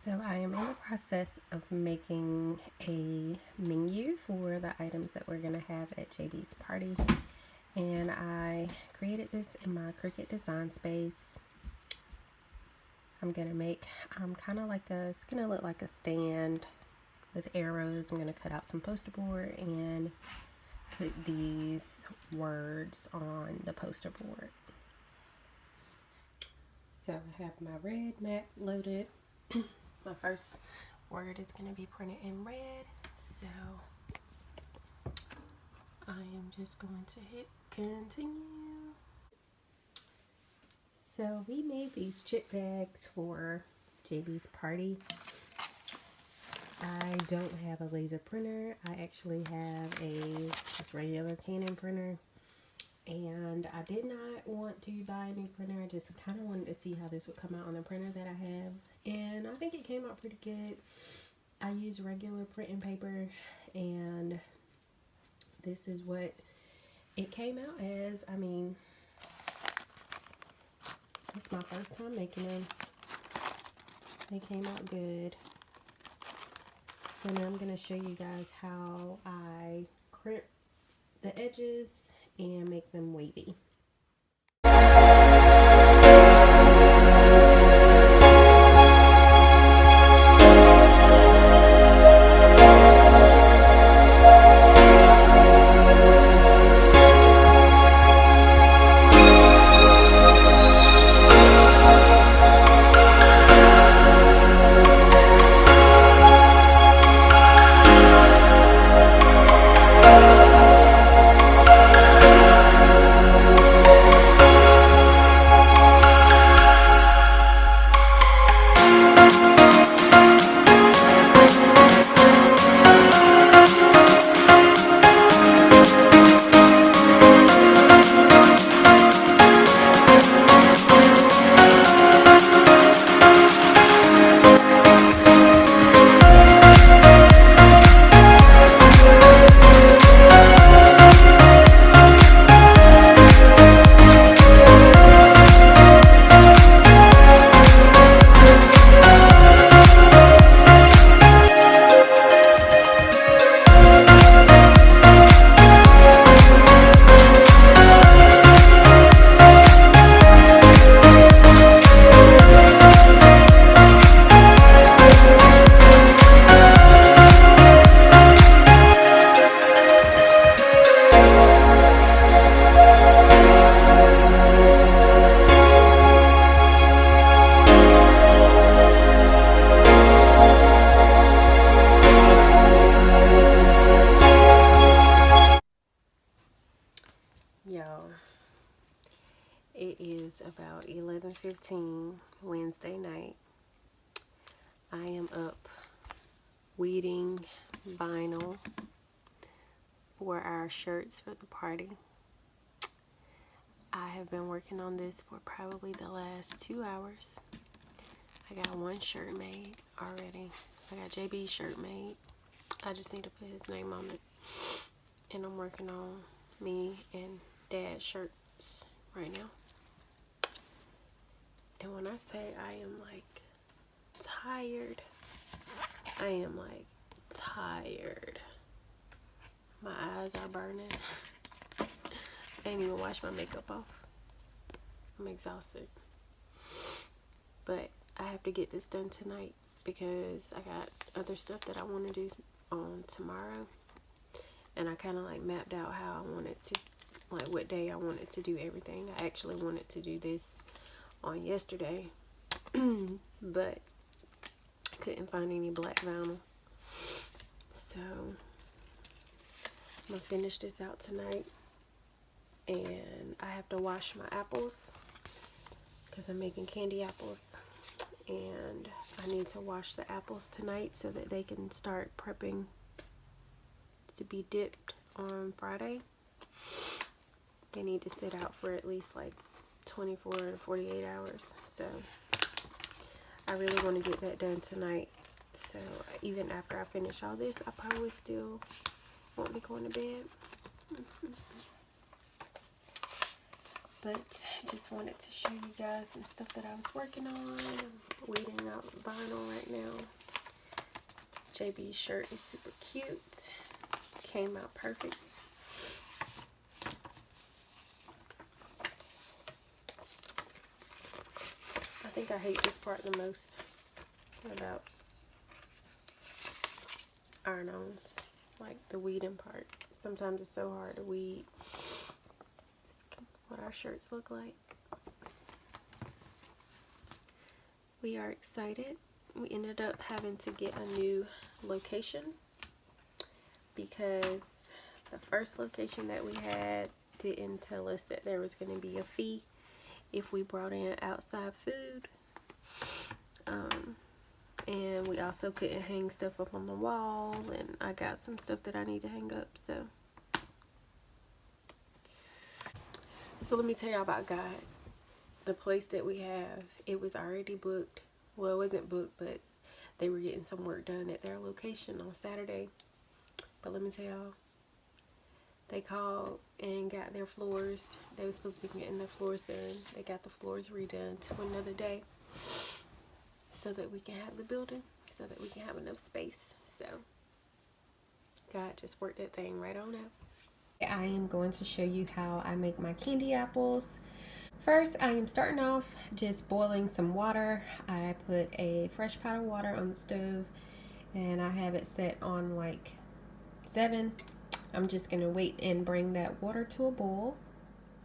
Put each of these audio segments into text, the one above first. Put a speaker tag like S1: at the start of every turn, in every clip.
S1: So I am in the process of making a menu for the items that we're going to have at JB's party. And I created this in my Cricut design space. I'm going to make kind of like it's going to look like a stand with arrows. I'm going to cut out some poster board and put these words on the poster board. So I have my red mat loaded. My first word is going to be printed in red, so I am just going to hit continue. So we made these chip bags for JB's party. I don't have a laser printer. I actually have a just regular Canon printer, and I did not want to buy a new printer. I just kind of wanted to see how this would come out on the printer that I have, and I think it came out pretty good. I use regular printing paper, and this is what it came out as. I mean, it's my first time making them. They came out good. So now I'm going to show you guys how I crimp the edges and make them wavy. Y'all, it is about 11:15 Wednesday night. I am up weeding vinyl for our shirts for the party. I have been working on this for probably the last 2 hours. I got one shirt made already. I got JB's shirt made. I just need to put his name on it. And I'm working on me and Dad's shirts right now. And when I say I am like tired, I am like tired. My eyes are burning. I ain't even washed my makeup off. I'm exhausted. But I have to get this done tonight because I got other stuff that I want to do on tomorrow. And I kind of like mapped out how I wanted to, like what day I wanted to do everything. I actually wanted to do this on yesterday, but I couldn't find any black vinyl. So I'm gonna finish this out tonight, and I have to wash my apples because I'm making candy apples, and I need to wash the apples tonight so that they can start prepping to be dipped on Friday. They need to sit out for at least like 24 to 48 hours. So I really want to get that done tonight. So even after I finish all this, I probably still won't be going to bed. But I just wanted to show you guys some stuff that I was working on. I'm weeding out vinyl right now. JB's shirt is super cute. Came out perfect. I think I hate this part the most about iron-ons, like the weeding part. Sometimes it's so hard to weed. What our shirts look like. We are excited. We ended up having to get a new location because the first location that we had didn't tell us that there was going to be a fee if we brought in outside food. And we also couldn't hang stuff up on the wall, and I got some stuff that I need to hang up, so let me tell y'all about God. The place that we have, it was already booked. Well, it wasn't booked, but they were getting some work done at their location on Saturday. But let me tell y'all, they called and got their floors. They were supposed to be getting their floors done. They got the floors redone to another day so that we can have the building, so that we can have enough space. So God just worked that thing right on out. I am going to show you how I make my candy apples. First, I am starting off just boiling some water. I put a fresh pot of water on the stove and I have it set on like 7. I'm just going to wait and bring that water to a boil.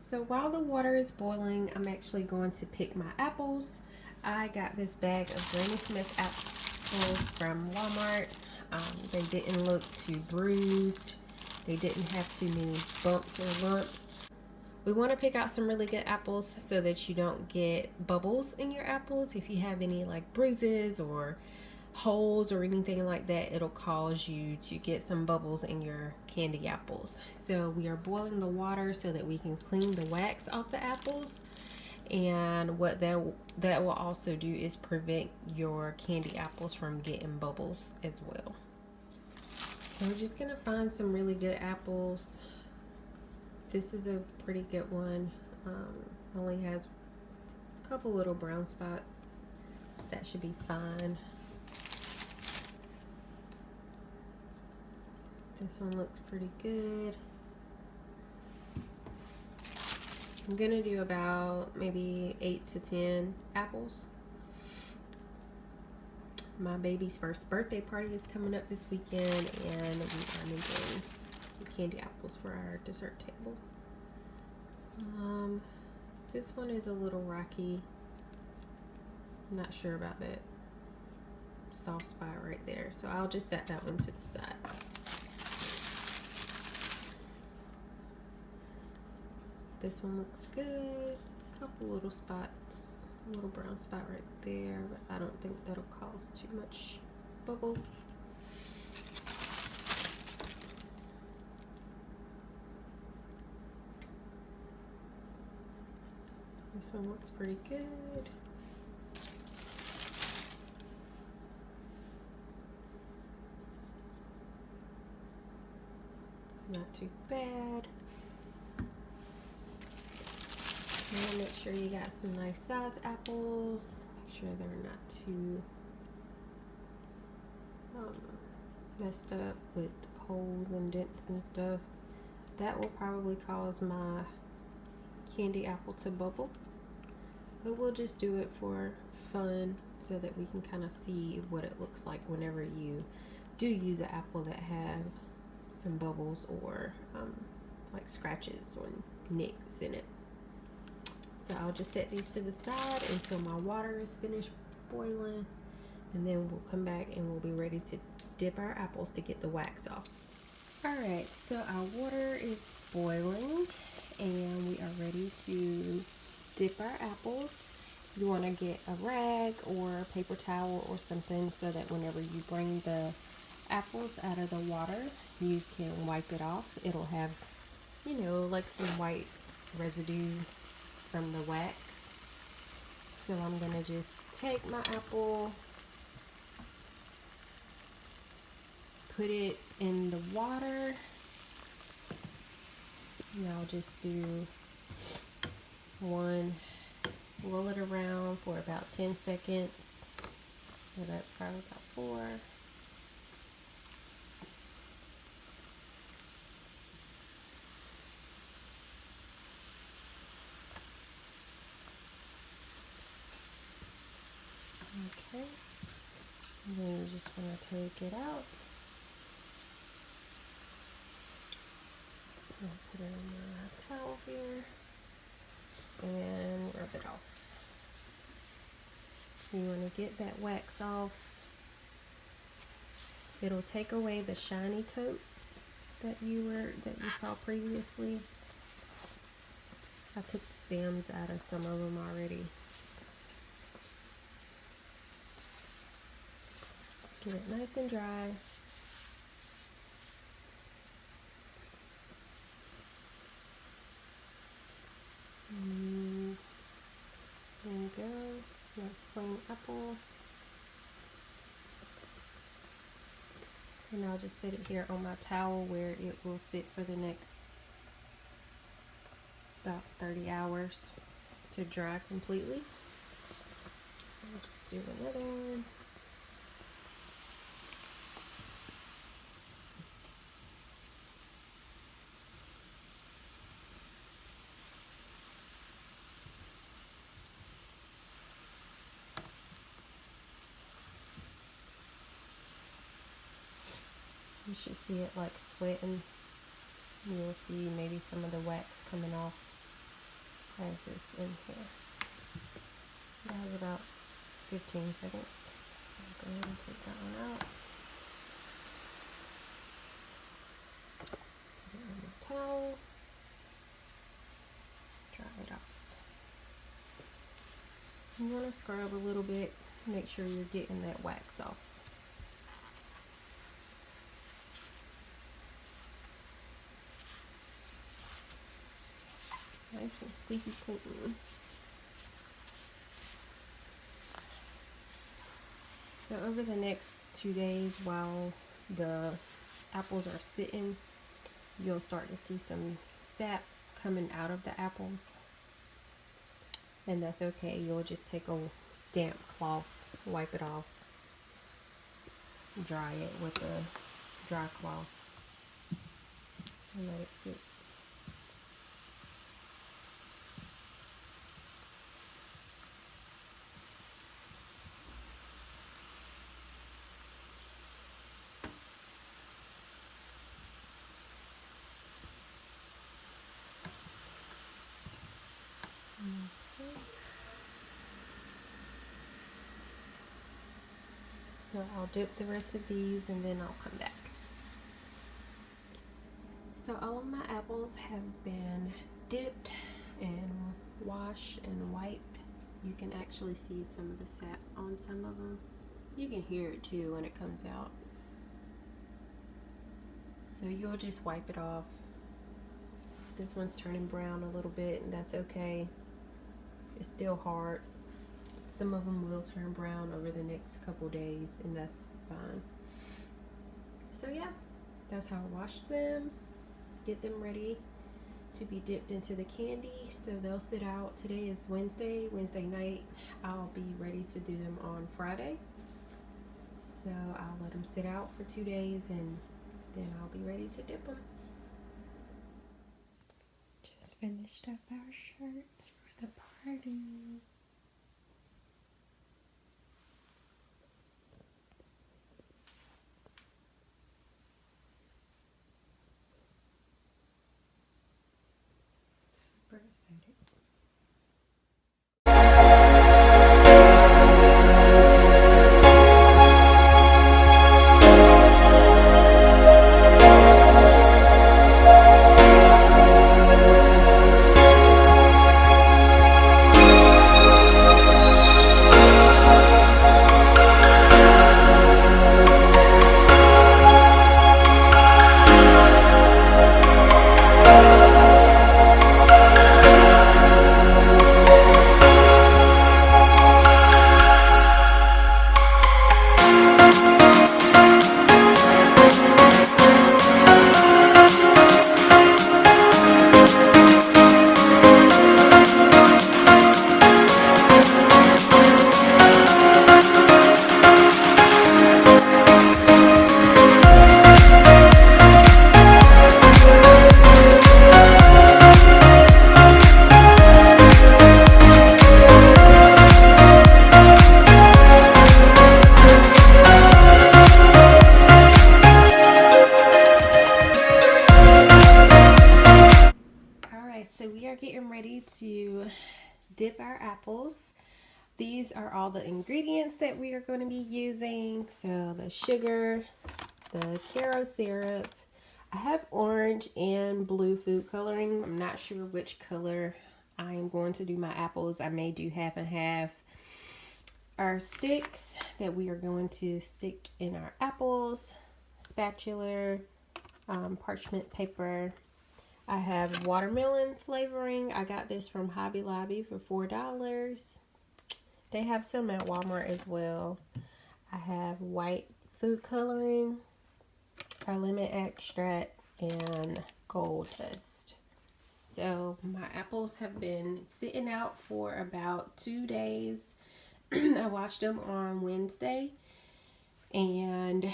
S1: So while the water is boiling, I'm actually going to pick my apples. I got this bag of Granny Smith apples from Walmart. They didn't look too bruised. They didn't have too many bumps or lumps. We want to pick out some really good apples so that you don't get bubbles in your apples. If you have any like bruises or holes or anything like that, it'll cause you to get some bubbles in your candy apples. So we are boiling the water so that we can clean the wax off the apples. And what that will also do is prevent your candy apples from getting bubbles as well. So we're just gonna find some really good apples. This is a pretty good one. Only has a couple little brown spots. That should be fine. This one looks pretty good. I'm gonna do about maybe 8 to 10 apples. My baby's first birthday party is coming up this weekend, and we are making some candy apples for our dessert table. This one is a little rocky. I'm not sure about that soft spot right there, so I'll just set that one to the side. This one looks good. Couple little spots, a little brown spot right there, but I don't think that'll cause too much bubble. This one looks pretty good. Not too bad. Now make sure you got some nice sized apples. Make sure they're not too messed up with holes and dents and stuff. That will probably cause my candy apple to bubble. But we'll just do it for fun so that we can kind of see what it looks like whenever you do use an apple that have some bubbles or like scratches or nicks in it. So I'll just set these to the side until my water is finished boiling, and then we'll come back and we'll be ready to dip our apples to get the wax off. Alright, so our water is boiling and we are ready to dip our apples. You want to get a rag or a paper towel or something so that whenever you bring the apples out of the water, you can wipe it off. It'll have, you know, like some white residue from the wax. So I'm gonna just take my apple, put it in the water, and I'll just do one, roll it around for about 10 seconds. So that's probably about 4. Okay, and then you just want to take it out. I'll put it on my towel here and rub it off. You want to get that wax off. It'll take away the shiny coat that you saw previously. I took the stems out of some of them already. Get it nice and dry. There you go. Nice plain apple. And I'll just set it here on my towel where it will sit for the next about 30 hours to dry completely. I'll just do another one. You should see it like sweating. You'll see maybe some of the wax coming off as it's in here. That was about 15 seconds. I'll go ahead and take that one out. Put it on the towel. Dry it off. You want to scrub a little bit. Make sure you're getting that wax off. Nice and squeaky clean. So over the next 2 days while the apples are sitting, you'll start to see some sap coming out of the apples. And that's okay. You'll just take a damp cloth, wipe it off, dry it with a dry cloth, and let it sit. So I'll dip the rest of these and then I'll come back. So all of my apples have been dipped and washed and wiped. You can actually see some of the sap on some of them. You can hear it too when it comes out. So you'll just wipe it off. This one's turning brown a little bit, and that's okay. It's still hard. Some of them will turn brown over the next couple days, and that's fine. So yeah, that's how I wash them. Get them ready to be dipped into the candy, so they'll sit out. Today is Wednesday night. I'll be ready to do them on Friday. So I'll let them sit out for 2 days, and then I'll be ready to dip them. Just finished up our shirts for the party. Super excited. dip our apples. These are all the ingredients that we are going to be using. So the sugar, the Caro syrup. I have orange and blue food coloring. I'm not sure which color I am going to do my apples. I may do half and half. Our sticks that we are going to stick in our apples, spatula, parchment paper. I have watermelon flavoring. I got this from Hobby Lobby for $4. They have some at Walmart as well. I have white food coloring, our lemon extract, and gold dust. So my apples have been sitting out for about 2 days. I washed them on Wednesday, and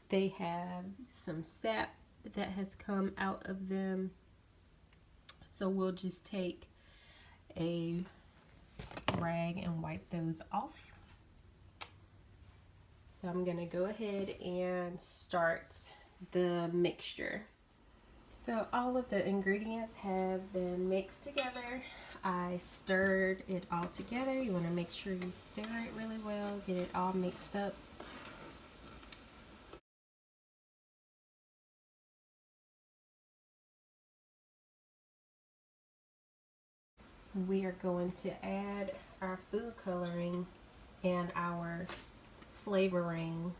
S1: they have some sap that has come out of them. So we'll just take a rag and wipe those off. So I'm going to go ahead and start the mixture. So all of the ingredients have been mixed together. I stirred it all together. You want to make sure you stir it really well, get it all mixed up. We are going to add our food coloring and our flavoring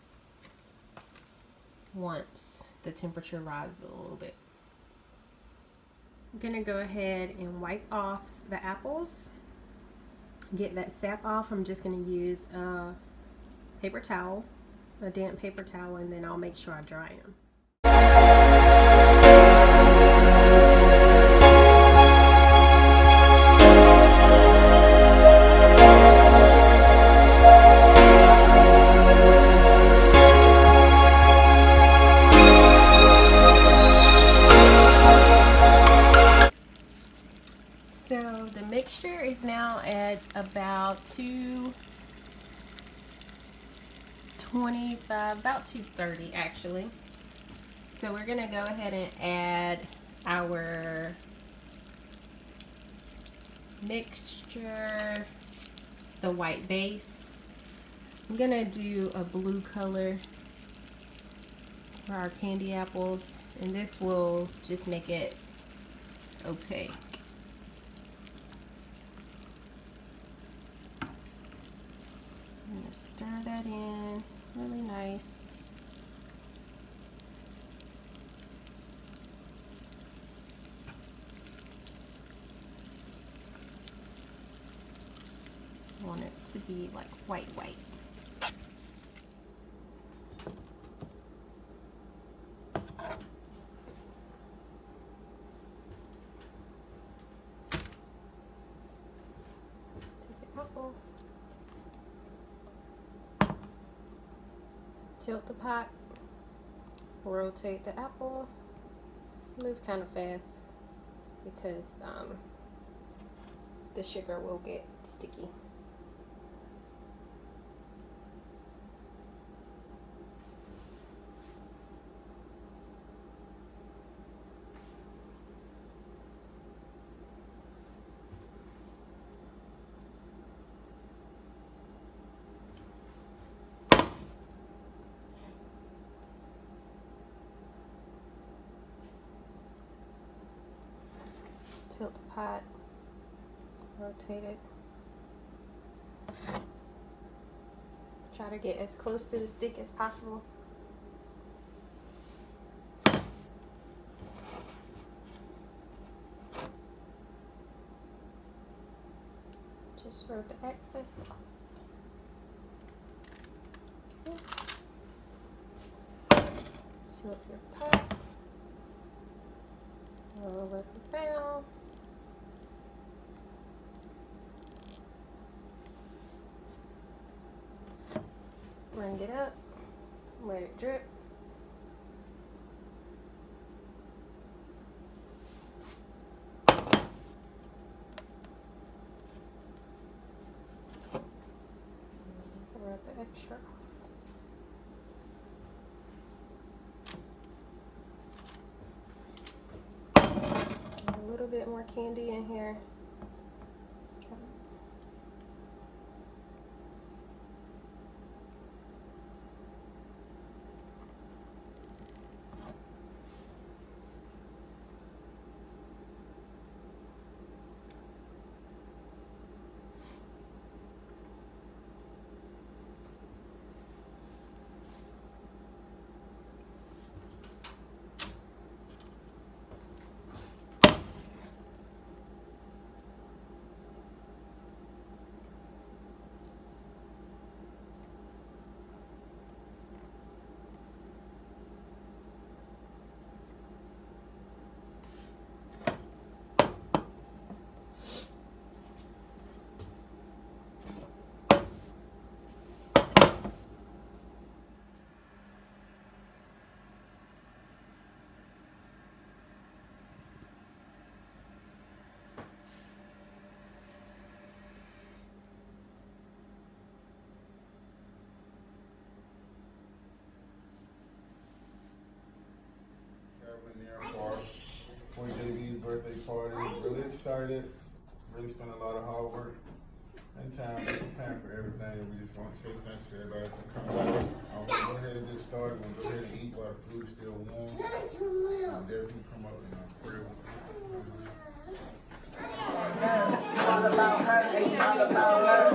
S1: once the temperature rises a little bit. I'm gonna go ahead and wipe off the apples, get that sap off. I'm just gonna use a paper towel, a damp paper towel, and then I'll make sure I dry them. So the mixture is now at about 225, about 230 actually. So we're gonna go ahead and add our mixture, the white base. I'm gonna do a blue color for our candy apples, and this will just make it opaque. I'm gonna stir that in really nice. I want it to be like white. Take your apple. Tilt the pot, rotate the apple, move kind of fast because the sugar will get sticky. Tilt the pot, rotate it. Try to get as close to the stick as possible. Just rub the excess off. Okay. Tilt your pot. Roll it down. Bring it up. Let it drip. Rub the extra off. A little bit more candy in here.
S2: started, really spent a lot of hard work and time preparing for everything. We just want to say thanks to everybody for coming out. Go ahead and get started. We'll go ahead and eat while the food is still warm. There we can come up and pray. All about her, it's all about her.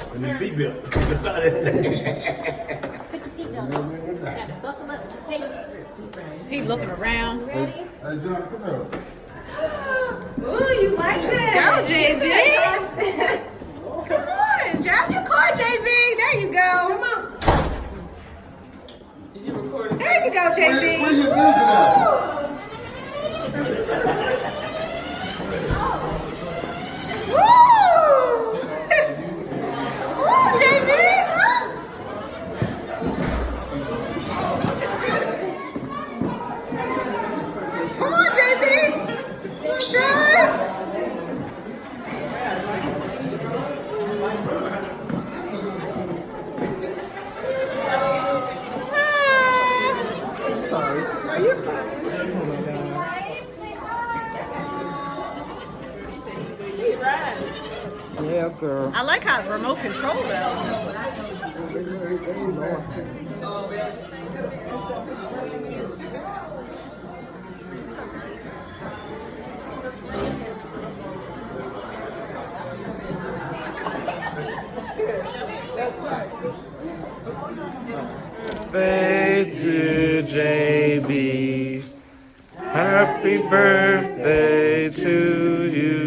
S3: Put your seatbelt.
S4: Put your seatbelt on. Buckle up for safety.
S5: He looking around.
S2: Hey, John, come here.
S5: Ooh, you like that? Go, JV. Come on, drive your car, JV. There you go. Come on. Is you recording? There you go, JV.
S2: Where you busy at?
S6: Yeah, girl.
S5: I like how it's remote control though.
S7: Birthday to JB. Happy birthday to you.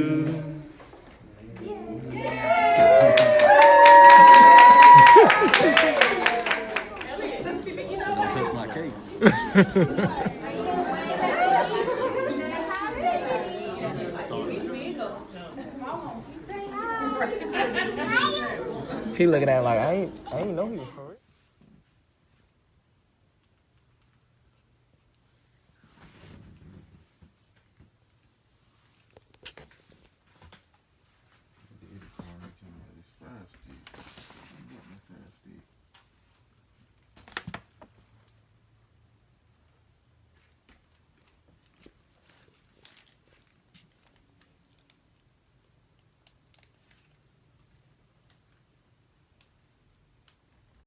S6: Don't touch my cake.
S7: He looking at it like I ain't know he was for real.